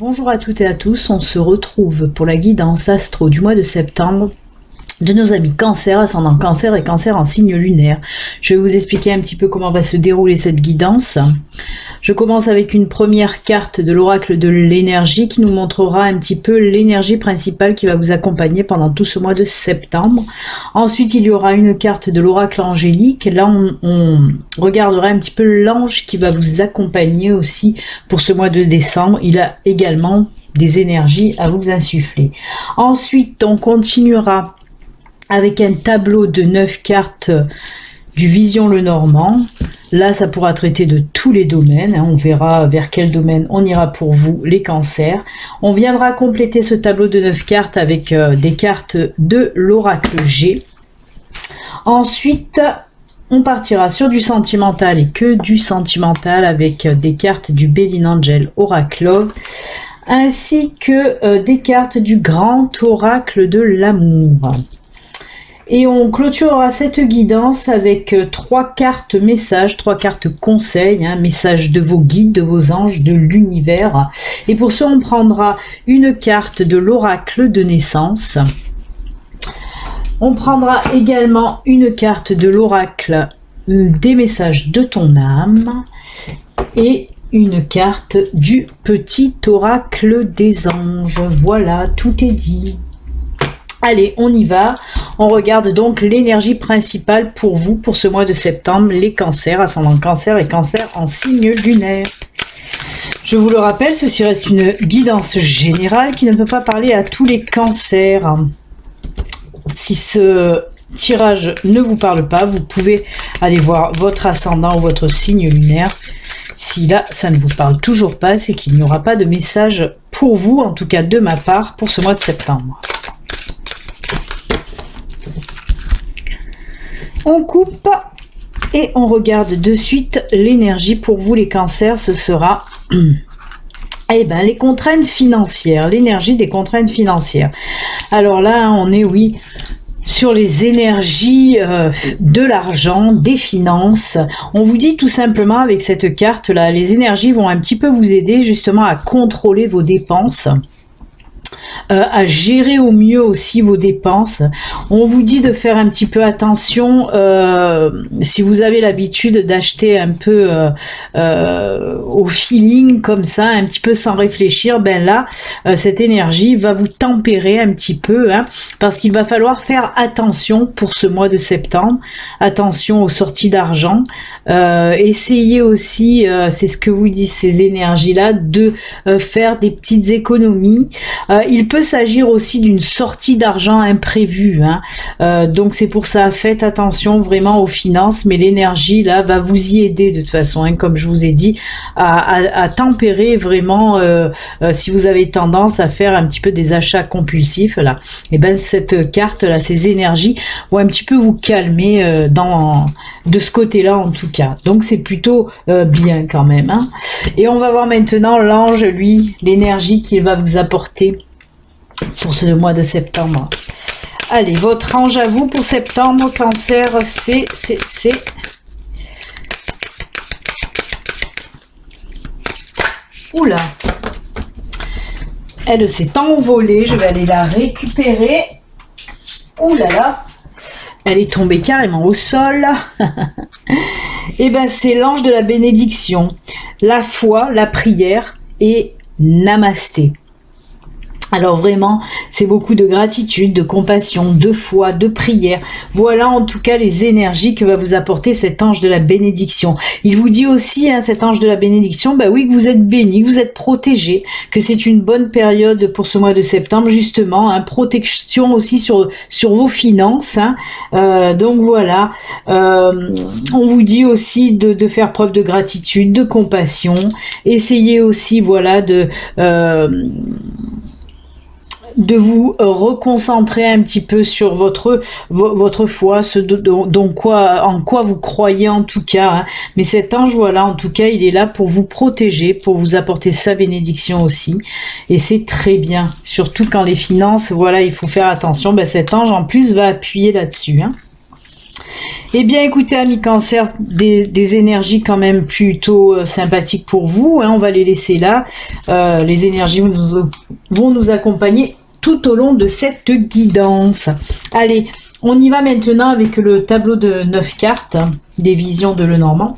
Bonjour à toutes et à tous, on se retrouve pour la guidance astro du mois de septembre de nos amis Cancer, ascendant Cancer et Cancer en signe lunaire. Je vais vous expliquer un petit peu comment va se dérouler cette guidance. Je commence avec une première carte de l'oracle de l'énergie qui nous montrera un petit peu l'énergie principale qui va vous accompagner pendant tout ce mois de septembre. Ensuite, il y aura une carte de l'oracle angélique. Là, on regardera un petit peu l'ange qui va vous accompagner aussi pour ce mois de décembre. Il a également des énergies à vous insuffler. Ensuite, on continuera avec un tableau de 9 cartes du Vision Lenormand. Là, ça pourra traiter de tous les domaines. On verra vers quel domaine on ira pour vous, les cancers. On viendra compléter ce tableau de 9 cartes avec des cartes de l'oracle G. Ensuite, on partira sur du sentimental et que du sentimental avec des cartes du Belin Angel Oracle Love, ainsi que des cartes du grand oracle de l'amour. Et on clôturera cette guidance avec 3 cartes messages, 3 cartes conseils, messages de vos guides, de vos anges, de l'univers. Et pour ça, on prendra une carte de l'oracle de naissance. On prendra également une carte de l'oracle des messages de ton âme et une carte du petit oracle des anges. Voilà, tout est dit. Allez, on y va. On regarde donc l'énergie principale pour vous, pour ce mois de septembre, les cancers, ascendant cancer et cancer en signe lunaire. Je vous le rappelle, ceci reste une guidance générale qui ne peut pas parler à tous les cancers. Si ce tirage ne vous parle pas, vous pouvez aller voir votre ascendant ou votre signe lunaire. Si là, ça ne vous parle toujours pas, c'est qu'il n'y aura pas de message pour vous, en tout cas de ma part, pour ce mois de septembre. On coupe et on regarde de suite l'énergie pour vous les cancers. Ce sera les contraintes financières, l'énergie des contraintes financières. Alors là, on est sur les énergies de l'argent, des finances. On vous dit tout simplement avec cette carte là, les énergies vont un petit peu vous aider justement à contrôler vos dépenses. À gérer au mieux aussi vos dépenses. On vous dit de faire un petit peu attention si vous avez l'habitude d'acheter un peu au feeling comme ça, un petit peu sans réfléchir, ben là cette énergie va vous tempérer un petit peu, parce qu'il va falloir faire attention pour ce mois de septembre, attention aux sorties d'argent, essayez aussi, c'est ce que vous disent ces énergies là, de faire des petites économies. Il peut s'agir aussi d'une sortie d'argent imprévue, donc c'est pour ça, faites attention vraiment aux finances, mais l'énergie là va vous y aider de toute façon, comme je vous ai dit, à tempérer vraiment si vous avez tendance à faire un petit peu des achats compulsifs là, et ben cette carte là, ces énergies vont un petit peu vous calmer de ce côté là en tout cas, donc c'est plutôt bien quand même, Et on va voir maintenant l'ange, lui, l'énergie qu'il va vous apporter pour ce mois de septembre. Allez, votre ange à vous pour septembre, cancer, c'est... Oula, elle s'est envolée, je vais aller la récupérer. Oula là, elle est tombée carrément au sol. Et ben c'est l'ange de la bénédiction, la foi, la prière et namasté. Alors vraiment, c'est beaucoup de gratitude, de compassion, de foi, de prière. Voilà en tout cas les énergies que va vous apporter cet ange de la bénédiction. Il vous dit aussi, cet ange de la bénédiction, que vous êtes béni, que vous êtes protégé, que c'est une bonne période pour ce mois de septembre, justement, protection aussi sur vos finances. Donc voilà, on vous dit aussi de faire preuve de gratitude, de compassion. Essayez aussi, voilà, de vous reconcentrer un petit peu sur votre foi, en quoi vous croyez en tout cas. Mais cet ange, voilà, en tout cas, il est là pour vous protéger, pour vous apporter sa bénédiction aussi. Et c'est très bien, surtout quand les finances, voilà, il faut faire attention. Cet ange, en plus, va appuyer là-dessus. Eh bien, écoutez, amis Cancer, des énergies quand même plutôt sympathiques pour vous. Hein, on va les laisser là. Les énergies vont nous accompagner tout au long de cette guidance. Allez, on y va maintenant avec le tableau de 9 cartes, des visions de Lenormand.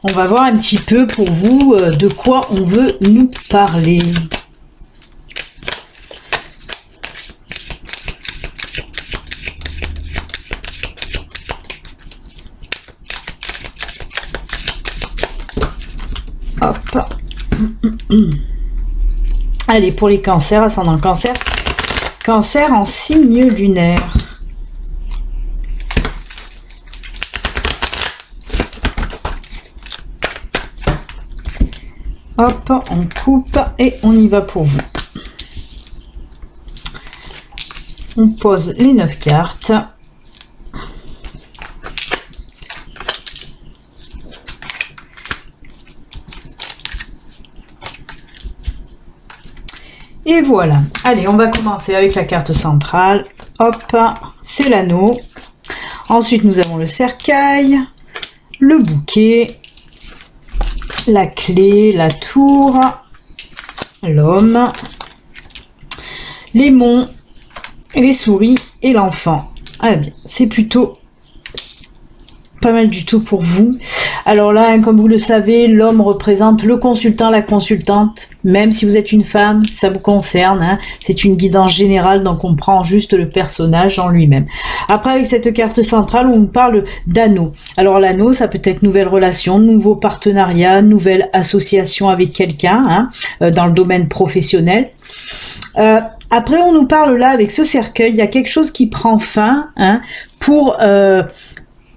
On va voir un petit peu pour vous de quoi on veut nous parler. Hop. Allez, pour les cancers, ascendant cancer. Cancer en signe lunaire. Hop, on coupe et on y va pour vous. On pose les 9 cartes. Et voilà. Allez, on va commencer avec la carte centrale. Hop, c'est l'anneau. Ensuite, nous avons le cercueil, le bouquet, la clé, la tour, l'homme, les monts, les souris et l'enfant. Ah bien, c'est plutôt pas mal du tout pour vous. Alors là, hein, comme vous le savez, l'homme représente le consultant, la consultante. Même si vous êtes une femme, ça vous concerne. Hein. C'est une guidance générale, donc on prend juste le personnage en lui-même. Après, avec cette carte centrale, on parle d'anneau. Alors l'anneau, ça peut être nouvelle relation, nouveau partenariat, nouvelle association avec quelqu'un, hein, dans le domaine professionnel. Après, on nous parle là, avec ce cercueil, il y a quelque chose qui prend fin, hein, pour...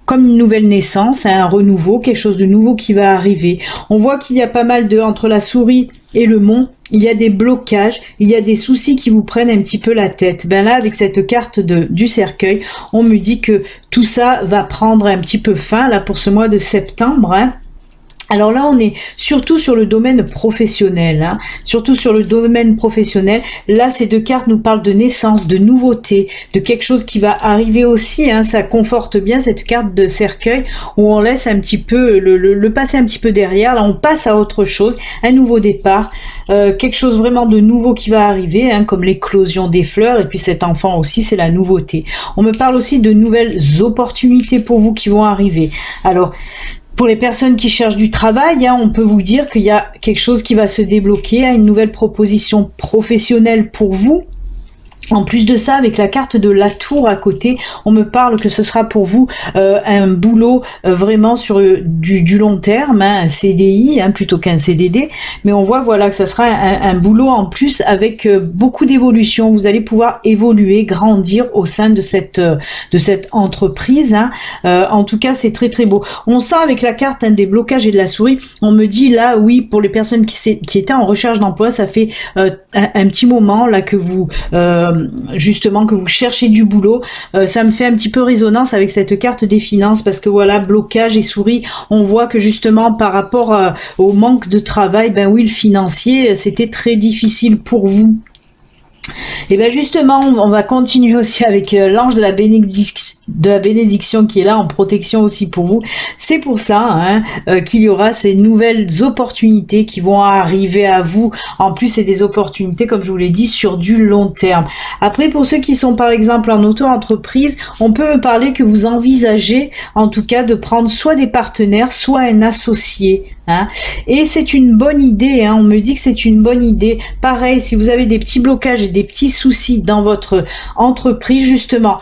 comme une nouvelle naissance, hein, un renouveau, quelque chose de nouveau qui va arriver. On voit qu'il y a pas mal de... Entre la souris et le mont, il y a des blocages, il y a des soucis qui vous prennent un petit peu la tête. Ben là, avec cette carte du cercueil, on me dit que tout ça va prendre un petit peu fin, là, pour ce mois de septembre, hein. Alors là, on est surtout sur le domaine professionnel, hein, surtout sur le domaine professionnel. Là, ces 2 cartes nous parlent de naissance, de nouveauté, de quelque chose qui va arriver aussi. Hein, ça conforte bien cette carte de cercueil où on laisse un petit peu le passer un petit peu derrière. Là, on passe à autre chose, un nouveau départ, quelque chose vraiment de nouveau qui va arriver, hein, comme l'éclosion des fleurs. Et puis cet enfant aussi, c'est la nouveauté. On me parle aussi de nouvelles opportunités pour vous qui vont arriver. Alors, pour les personnes qui cherchent du travail, hein, on peut vous dire qu'il y a quelque chose qui va se débloquer, hein, une nouvelle proposition professionnelle pour vous. En plus de ça, avec la carte de la tour à côté, on me parle que ce sera pour vous un boulot vraiment sur du long terme, hein, un CDI, hein, plutôt qu'un CDD. Mais on voit voilà que ça sera un boulot en plus avec beaucoup d'évolution. Vous allez pouvoir évoluer, grandir au sein de cette entreprise. Hein. En tout cas, c'est très très beau. On sent avec la carte, hein, des blocages et de la souris, on me dit là, oui, pour les personnes qui étaient en recherche d'emploi, ça fait un petit moment là que vous... justement que vous cherchez du boulot, ça me fait un petit peu résonance avec cette carte des finances parce que voilà, blocage et souris, on voit que justement par rapport au manque de travail, ben oui, le financier, c'était très difficile pour vous. Et bien justement, on va continuer aussi avec l'ange de la bénédiction qui est là en protection aussi pour vous. C'est pour ça, hein, qu'il y aura ces nouvelles opportunités qui vont arriver à vous. En plus, c'est des opportunités, comme je vous l'ai dit, sur du long terme. Après, pour ceux qui sont par exemple en auto-entreprise, on peut me parler que vous envisagez en tout cas de prendre soit des partenaires, soit un associé. Hein. Et c'est une bonne idée, hein. On me dit que c'est une bonne idée. Pareil, si vous avez des petits blocages et des petits soucis dans votre entreprise, justement,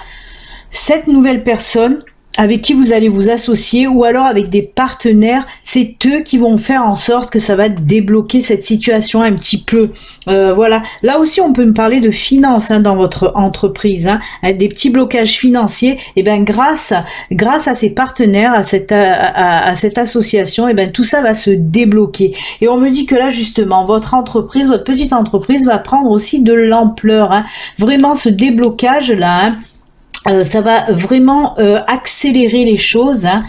cette nouvelle personne avec qui vous allez vous associer ou alors avec des partenaires, c'est eux qui vont faire en sorte que ça va débloquer cette situation un petit peu. Voilà. Là aussi, on peut me parler de finances, hein, dans votre entreprise, hein, des petits blocages financiers. Et ben grâce à ces partenaires, à cette association, et ben tout ça va se débloquer. Et on me dit que là justement, votre entreprise, votre petite entreprise va prendre aussi de l'ampleur. Hein. Vraiment, ce déblocage là. Hein, ça va vraiment accélérer les choses, hein.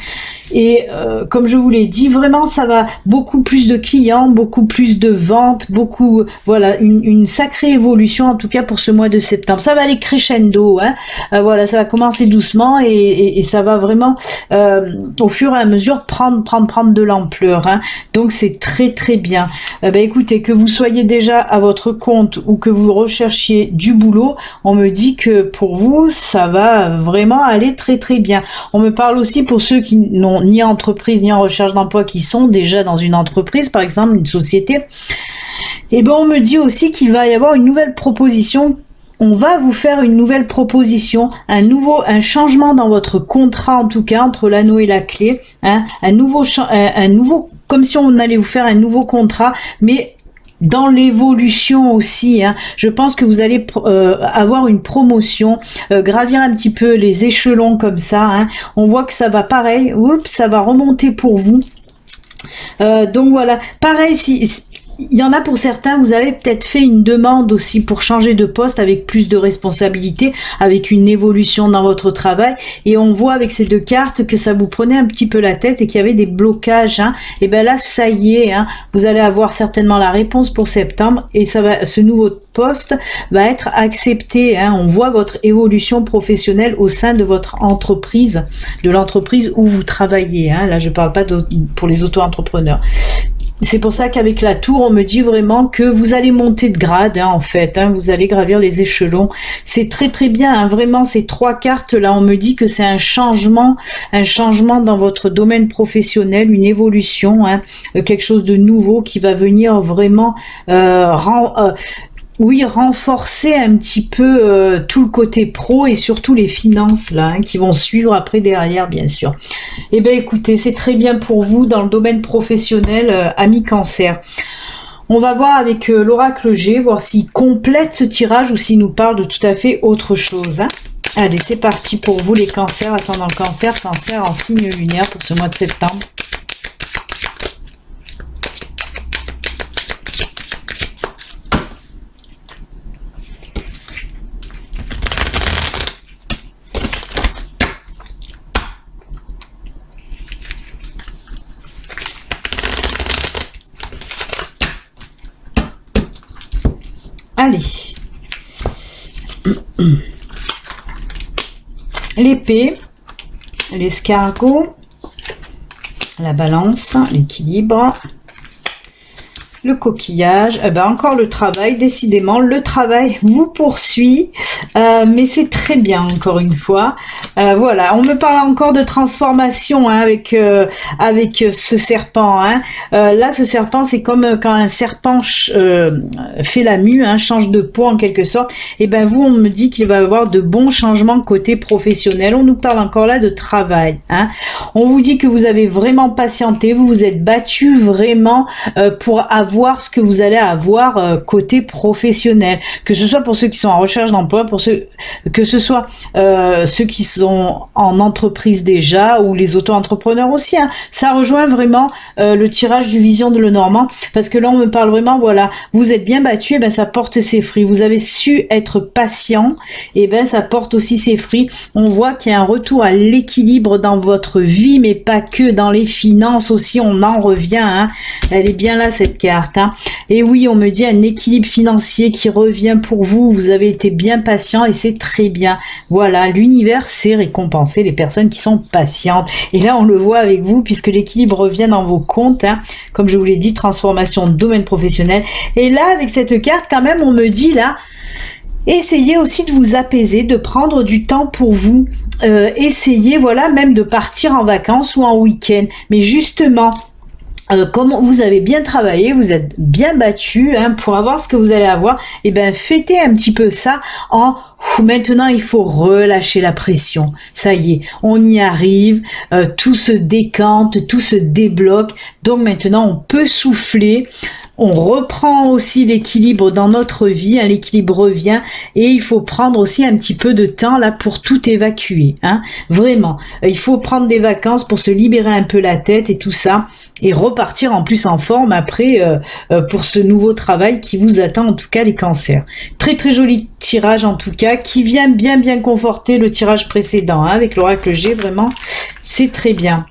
Et comme je vous l'ai dit, vraiment ça va beaucoup plus de clients, beaucoup plus de ventes, beaucoup, voilà, une sacrée évolution en tout cas pour ce mois de septembre. Ça va aller crescendo, hein. Voilà, ça va commencer doucement et ça va vraiment au fur et à mesure prendre de l'ampleur, hein. Donc c'est très très bien. Écoutez, que vous soyez déjà à votre compte ou que vous recherchiez du boulot, on me dit que pour vous ça va vraiment aller très très bien. On me parle aussi pour ceux qui n'ont ni entreprise ni en recherche d'emploi, qui sont déjà dans une entreprise, par exemple une société. Et on me dit aussi qu'il va y avoir une nouvelle proposition. On va vous faire une nouvelle proposition, un changement dans votre contrat, en tout cas entre l'anneau et la clé, hein, un nouveau, comme si on allait vous faire un nouveau contrat, mais dans l'évolution aussi, hein. Je pense que vous allez avoir une promotion, gravir un petit peu les échelons comme ça, hein. On voit que ça va pareil, ça va remonter pour vous. Donc voilà, pareil, il y en a pour certains, vous avez peut-être fait une demande aussi pour changer de poste avec plus de responsabilités, avec une évolution dans votre travail, et on voit avec ces deux cartes que ça vous prenait un petit peu la tête et qu'il y avait des blocages, hein. Et là ça y est, hein, vous allez avoir certainement la réponse pour septembre et ce nouveau poste va être accepté, hein. On voit votre évolution professionnelle au sein de votre entreprise, de l'entreprise où vous travaillez, hein. Là je parle pas pour les auto-entrepreneurs. C'est pour ça qu'avec la tour, on me dit vraiment que vous allez monter de grade, hein, en fait, hein, vous allez gravir les échelons. C'est très très bien, hein, vraiment, ces trois cartes là, on me dit que c'est un changement dans votre domaine professionnel, une évolution, hein, quelque chose de nouveau qui va venir vraiment renforcer un petit peu tout le côté pro et surtout les finances là, hein, qui vont suivre après derrière, bien sûr. Écoutez, c'est très bien pour vous dans le domaine professionnel, amis Cancer. On va voir avec l'oracle G, voir s'il complète ce tirage ou s'il nous parle de tout à fait autre chose, hein. Allez, c'est parti pour vous les Cancers, ascendant Cancer, Cancer en signe lunaire pour ce mois de septembre. Allez, l'épée, l'escargot, la balance, l'équilibre, le coquillage, encore le travail, décidément le travail vous poursuit, mais c'est très bien encore une fois. Voilà, on me parle encore de transformation, hein, avec ce serpent, hein. Là ce serpent c'est comme quand un serpent fait la mue, hein, change de peau en quelque sorte. Et vous, on me dit qu'il va y avoir de bons changements côté professionnel. On nous parle encore là de travail, hein. On vous dit que vous avez vraiment patienté, vous vous êtes battu vraiment pour avoir ce que vous allez avoir côté professionnel, que ce soit pour ceux qui sont en recherche d'emploi, que ce soit ceux qui sont en entreprise déjà ou les auto-entrepreneurs aussi, hein. Ça rejoint vraiment le tirage du Vision de Lenormand, parce que là on me parle vraiment, voilà, vous êtes bien battu, et ça porte ses fruits, vous avez su être patient, et ça porte aussi ses fruits. On voit qu'il y a un retour à l'équilibre dans votre vie, mais pas que dans les finances aussi, on en revient, hein. Elle est bien là cette carte, hein. Et oui, on me dit un équilibre financier qui revient pour vous, vous avez été bien patient et c'est très bien. Voilà, l'univers sait récompenser les personnes qui sont patientes, et là on le voit avec vous, puisque l'équilibre revient dans vos comptes, hein. Comme je vous l'ai dit, transformation de domaine professionnel. Et là avec cette carte quand même, on me dit là, essayez aussi de vous apaiser, de prendre du temps pour vous, essayez, voilà, même de partir en vacances ou en week-end, mais justement, comme vous avez bien travaillé, vous êtes bien battu, hein, pour avoir ce que vous allez avoir, fêtez un petit peu ça maintenant il faut relâcher la pression. Ça y est, on y arrive, tout se décante, tout se débloque, donc maintenant on peut souffler. On reprend aussi l'équilibre dans notre vie, hein, l'équilibre revient, et il faut prendre aussi un petit peu de temps là pour tout évacuer, hein. Vraiment, il faut prendre des vacances pour se libérer un peu la tête et tout ça, et repartir en plus en forme après pour ce nouveau travail qui vous attend, en tout cas les Cancers. Très très joli tirage en tout cas, qui vient bien conforter le tirage précédent, hein, avec l'oracle G, vraiment c'est très bien.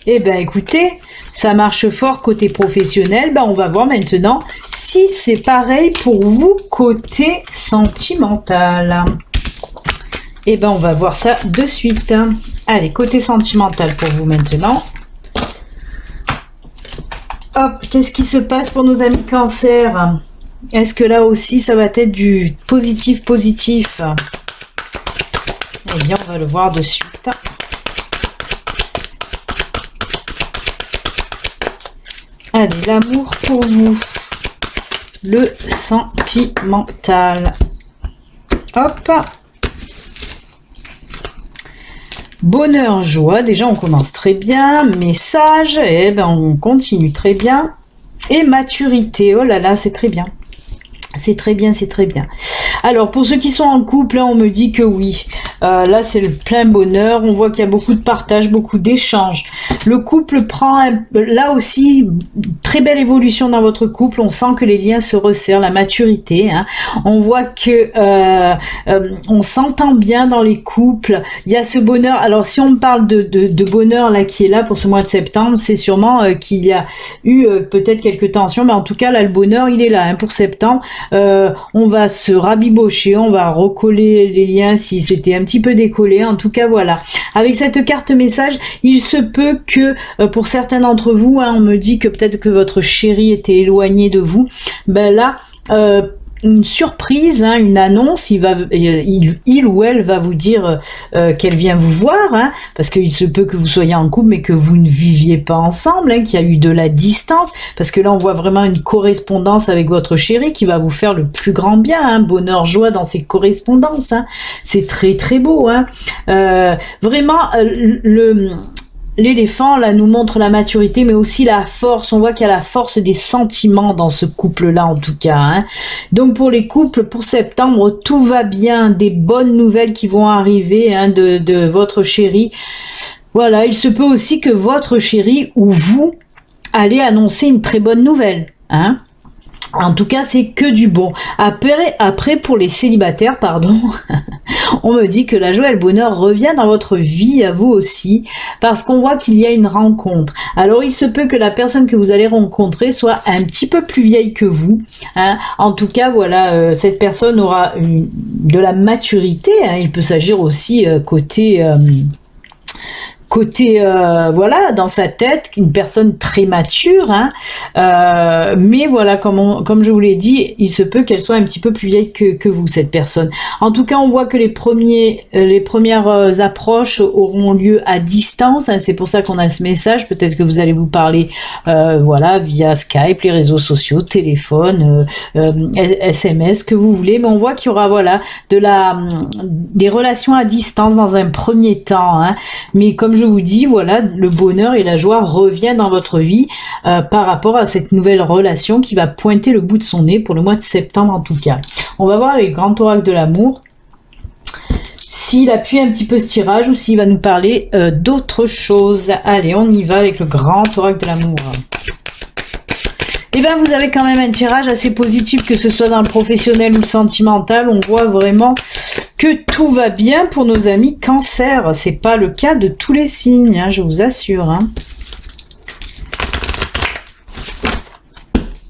Eh ben écoutez, ça marche fort côté professionnel. Ben, on va voir maintenant si c'est pareil pour vous côté sentimental. Eh ben on va voir ça de suite. Allez, côté sentimental pour vous maintenant. Hop, qu'est-ce qui se passe pour nos amis Cancer? Est-ce que là aussi ça va être du positif? Eh bien, on va le voir de suite. Allez, l'amour pour vous. Le sentimental. Hop. Bonheur, joie. Déjà, on commence très bien. Message. Eh ben, on continue très bien. Et maturité. Oh là là, c'est très bien. C'est très bien, c'est très bien. Alors, pour ceux qui sont en couple, on me dit que oui. Là, c'est le plein bonheur. On voit qu'il y a beaucoup de partage, beaucoup d'échanges. Le couple prend, là aussi, très belle évolution dans votre couple. On sent que les liens se resserrent, la maturité. Hein. On voit que on s'entend bien dans les couples. Il y a ce bonheur. Alors, si on parle de bonheur là qui est là pour ce mois de septembre, c'est sûrement qu'il y a eu peut-être quelques tensions. Mais en tout cas, là, le bonheur, il est là hein, pour septembre. On va se rabibocher, on va recoller les liens si c'était un petit peu décollé. En tout cas, voilà. Avec cette carte message, il se peut que pour certains d'entre vous, hein, on me dit que peut-être que votre chéri était éloigné de vous. Ben là, une surprise, hein, une annonce, il ou elle va vous dire qu'elle vient vous voir, hein, parce qu'il se peut que vous soyez en couple mais que vous ne viviez pas ensemble, hein, qu'il y a eu de la distance, parce que là on voit vraiment une correspondance avec votre chéri qui va vous faire le plus grand bien, hein, bonheur, joie dans ces correspondances, hein. C'est très très beau, hein. Vraiment l'éléphant, là, nous montre la maturité, mais aussi la force. On voit qu'il y a la force des sentiments dans ce couple-là, en tout cas. Hein. Donc, pour les couples, pour septembre, tout va bien. Des bonnes nouvelles qui vont arriver hein, de votre chéri. Voilà, il se peut aussi que votre chéri ou vous allez annoncer une très bonne nouvelle. Hein. En tout cas, c'est que du bon. Après pour les célibataires, pardon, on me dit que la joie et le bonheur revient dans votre vie à vous aussi, parce qu'on voit qu'il y a une rencontre. Alors, il se peut que la personne que vous allez rencontrer soit un petit peu plus vieille que vous. Hein. En tout cas, voilà, cette personne aura de la maturité. Hein. Il peut s'agir aussi côté voilà dans sa tête une personne très mature hein, mais voilà comme je vous l'ai dit, il se peut qu'elle soit un petit peu plus vieille que vous cette personne. En tout cas on voit que les premières approches auront lieu à distance hein, c'est pour ça qu'on a ce message. Peut-être que vous allez vous parler voilà via Skype, les réseaux sociaux, téléphone, SMS, que vous voulez, mais on voit qu'il y aura voilà des relations à distance dans un premier temps hein. Mais comme je vous dis, voilà, le bonheur et la joie reviennent dans votre vie par rapport à cette nouvelle relation qui va pointer le bout de son nez pour le mois de septembre en tout cas. On va voir les grands oracles de l'amour, s'il appuie un petit peu ce tirage ou s'il va nous parler d'autre chose. Allez, on y va avec le grand oracle de l'amour. Et bien, vous avez quand même un tirage assez positif, que ce soit dans le professionnel ou le sentimental. On voit vraiment que tout va bien pour nos amis Cancer. C'est pas le cas de tous les signes, hein, je vous assure. Hein.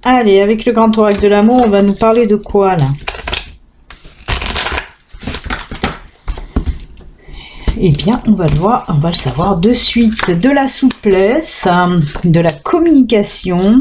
Allez, avec le grand oracle de l'amour, on va nous parler de quoi là? Eh bien, on va le savoir de suite. De la souplesse, de la communication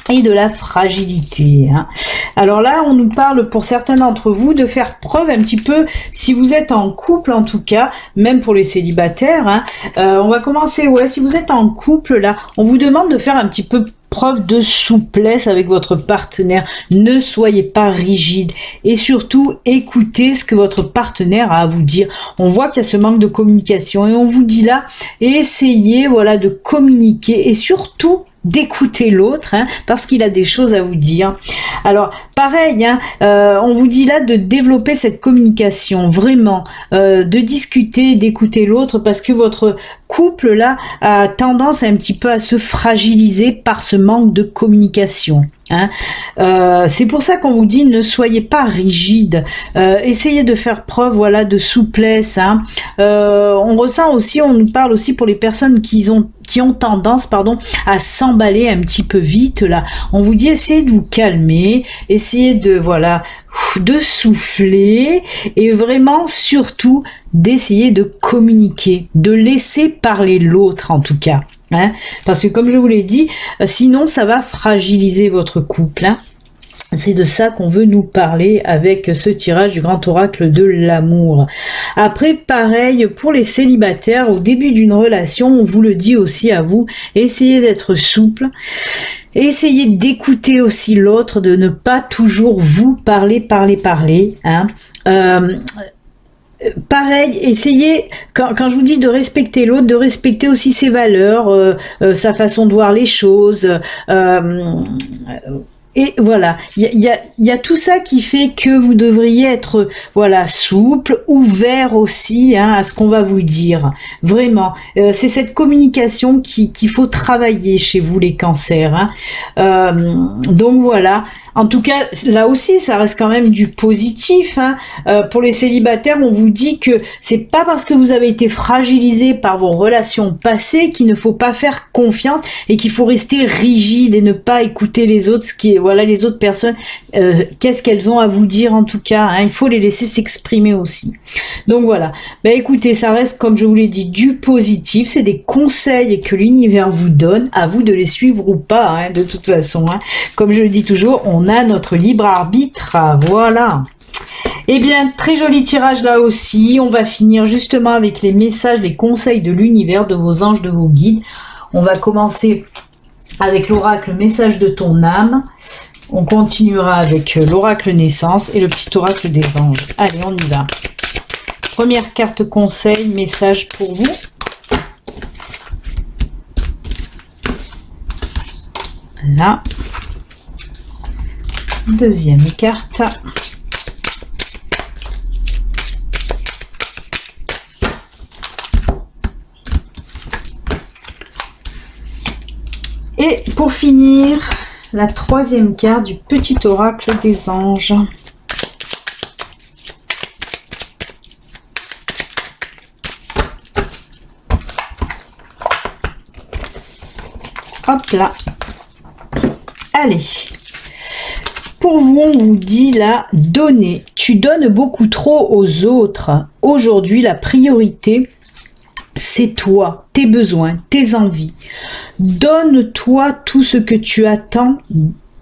et de la fragilité. Hein. Alors là, on nous parle pour certains d'entre vous de faire preuve un petit peu, si vous êtes en couple en tout cas, même pour les célibataires. Hein, on va commencer, ouais, si vous êtes en couple là, on vous demande de faire un petit peu preuve de souplesse avec votre partenaire. Ne soyez pas rigide et surtout écoutez ce que votre partenaire a à vous dire. On voit qu'il y a ce manque de communication et on vous dit là, essayez voilà de communiquer et surtout d'écouter l'autre hein, parce qu'il a des choses à vous dire. Alors pareil hein, on vous dit là de développer cette communication vraiment, de discuter, d'écouter l'autre, parce que votre couple là a tendance un petit peu à se fragiliser par ce manque de communication. Hein. C'est pour ça qu'on vous dit ne soyez pas rigide, essayez de faire preuve voilà de souplesse. Hein. On ressent aussi, on nous parle aussi pour les personnes qui ont tendance à s'emballer un petit peu vite là. On vous dit essayez de vous calmer, essayez de voilà de souffler et vraiment surtout d'essayer de communiquer, de laisser parler l'autre en tout cas. Hein, parce que comme je vous l'ai dit, sinon ça va fragiliser votre couple. Hein. C'est de ça qu'on veut nous parler avec ce tirage du grand oracle de l'amour. Après, pareil, pour les célibataires, au début d'une relation, on vous le dit aussi à vous, essayez d'être souple. Essayez d'écouter aussi l'autre, de ne pas toujours vous parler. Hein. Pareil, essayez, quand je vous dis de respecter l'autre, de respecter aussi ses valeurs, sa façon de voir les choses. Et voilà, il y a tout ça qui fait que vous devriez être voilà souple, ouvert aussi hein, à ce qu'on va vous dire. Vraiment, c'est cette communication qu'il faut travailler chez vous les cancers. Hein. Donc voilà. En tout cas, là aussi, ça reste quand même du positif. Hein. Pour les célibataires, on vous dit que c'est pas parce que vous avez été fragilisé par vos relations passées qu'il ne faut pas faire confiance et qu'il faut rester rigide et ne pas écouter les autres, les autres personnes, qu'est-ce qu'elles ont à vous dire en tout cas. Hein. Il faut les laisser s'exprimer aussi. Donc voilà. Ben écoutez, ça reste comme je vous l'ai dit du positif. C'est des conseils que l'univers vous donne. À vous de les suivre ou pas. Hein, de toute façon. Hein. Comme je le dis toujours, on a notre libre arbitre, voilà. Eh bien, très joli tirage là aussi. On va finir justement avec les messages, les conseils de l'univers, de vos anges, de vos guides. On va commencer avec l'oracle message de ton âme. On continuera avec l'oracle naissance et le petit oracle des anges. Allez, on y va. Première carte conseil, message pour vous. Là. Deuxième carte. Et pour finir, la troisième carte du petit oracle des anges. Hop là. Allez. Pour vous, on vous dit là, donner. Tu donnes beaucoup trop aux autres. Aujourd'hui, la priorité, c'est toi, tes besoins, tes envies. Donne-toi tout ce que tu attends.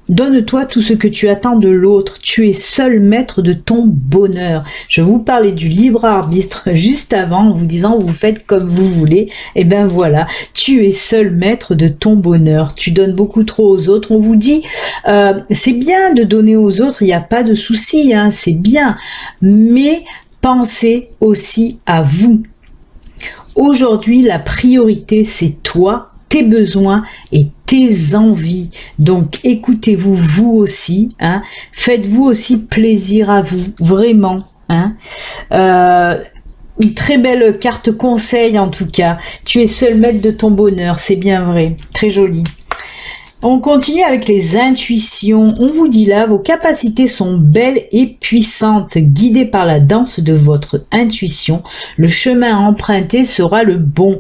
Donne-toi tout ce que tu attends de l'autre. Tu es seul maître de ton bonheur. Je vous parlais du libre arbitre juste avant en vous disant vous faites comme vous voulez. Et ben voilà, tu es seul maître de ton bonheur. Tu donnes beaucoup trop aux autres. On vous dit c'est bien de donner aux autres, il n'y a pas de souci, hein, c'est bien. Mais pensez aussi à vous. Aujourd'hui, la priorité, c'est toi, tes besoins et tes envies. Donc, écoutez-vous, vous aussi. Hein. Faites-vous aussi plaisir à vous, vraiment. Hein. Une très belle carte conseil, en tout cas. Tu es seul maître de ton bonheur, c'est bien vrai. Très joli. On continue avec les intuitions. On vous dit là, vos capacités sont belles et puissantes. Guidées par la danse de votre intuition, le chemin emprunté sera le bon.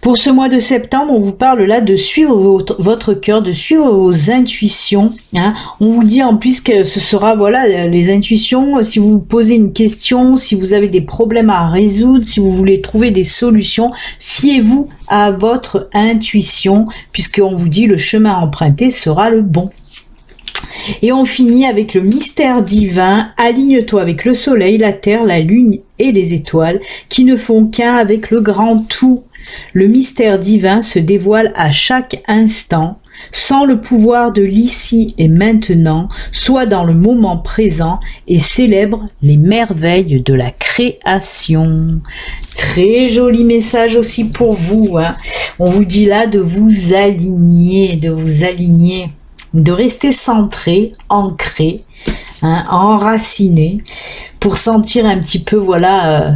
Pour ce mois de septembre, on vous parle là de suivre votre cœur, de suivre vos intuitions. Hein. On vous dit en plus que ce sera, voilà, les intuitions, si vous vous posez une question, si vous avez des problèmes à résoudre, si vous voulez trouver des solutions, fiez-vous à votre intuition, puisqu'on vous dit le chemin emprunté sera le bon. Et on finit avec le mystère divin. Aligne-toi avec le soleil, la terre, la lune et les étoiles, qui ne font qu'un avec le grand tout. Le mystère divin se dévoile à chaque instant, sans le pouvoir de l'ici et maintenant, soit dans le moment présent et célèbre les merveilles de la création. Très joli message aussi pour vous. Hein. On vous dit là de vous aligner, de rester centré, ancré, enraciné, pour sentir un petit peu, voilà,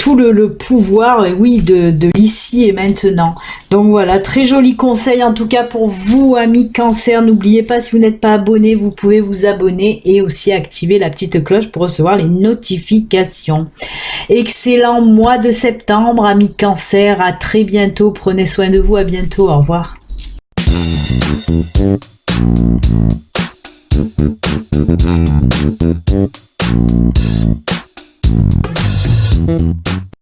tout le pouvoir, oui, de l'ici et maintenant. Donc voilà, très joli conseil en tout cas pour vous, amis Cancer. N'oubliez pas, si vous n'êtes pas abonné, vous pouvez vous abonner et aussi activer la petite cloche pour recevoir les notifications. Excellent mois de septembre, amis Cancer. À très bientôt. Prenez soin de vous. À bientôt. Au revoir.